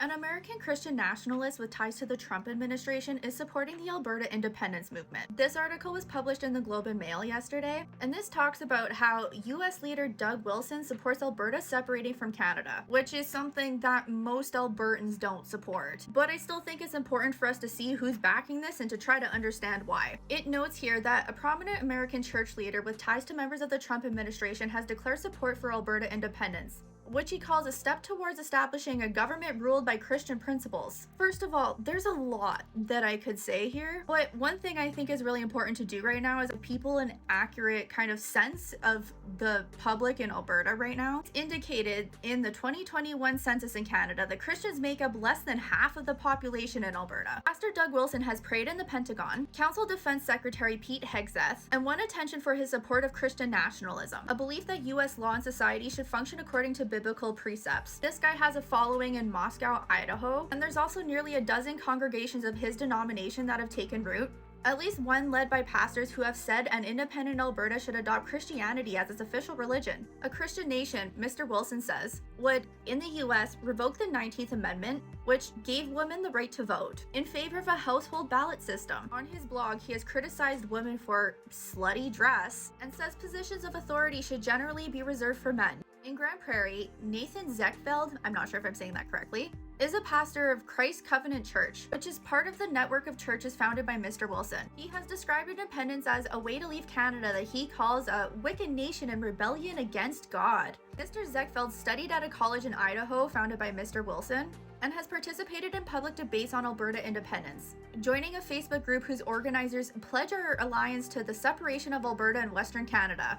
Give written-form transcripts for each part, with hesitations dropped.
An American Christian nationalist with ties to the Trump administration is supporting the Alberta independence movement. This article was published in the Globe and Mail yesterday, and this talks about how US leader Doug Wilson supports Alberta separating from Canada, which is something that most Albertans don't support. But I still think it's important for us to see who's backing this and to try to understand why. It notes here that a prominent American church leader with ties to members of the Trump administration has declared support for Alberta independence, which he calls a step towards establishing a government ruled by Christian principles. First of all, there's a lot that I could say here, but one thing I think is really important to do right now is give people an accurate kind of sense of the public in Alberta right now. It's indicated in the 2021 census in Canada that Christians make up less than half of the population in Alberta. Pastor Doug Wilson has prayed in the Pentagon, Council Defense Secretary Pete Hegseth, and won attention for his support of Christian nationalism, a belief that US law and society should function according to biblical precepts. This guy has a following in Moscow, Idaho, and there's also nearly a dozen congregations of his denomination that have taken root, at least one led by pastors who have said an independent Alberta should adopt Christianity as its official religion. A Christian nation, Mr. Wilson says, would, in the US, revoke the 19th Amendment, which gave women the right to vote, in favor of a household ballot system. On his blog, he has criticized women for slutty dress and says positions of authority should generally be reserved for men. In Grand Prairie, Nathan Zeckfeld, I'm not sure if I'm saying that correctly, is a pastor of Christ Covenant Church, which is part of the network of churches founded by Mr. Wilson. He has described independence as a way to leave Canada that he calls a wicked nation in rebellion against God. Mr. Zeckfeld studied at a college in Idaho founded by Mr. Wilson and has participated in public debates on Alberta independence, joining a Facebook group whose organizers pledge our alliance to the separation of Alberta and Western Canada.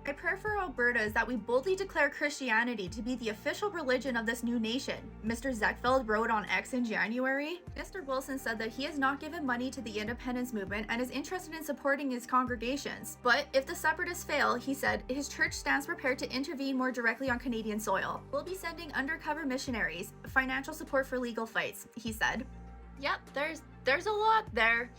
My prayer for Alberta is that we boldly declare Christianity to be the official religion of this new nation, Mr. Zeckfeld wrote on X in January. Mr. Wilson said that he has not given money to the independence movement and is interested in supporting his congregations. But if the separatists fail, he said, his church stands prepared to intervene more directly on Canadian soil. We'll be sending undercover missionaries, financial support for legal fights, he said. Yep, there's a lot there.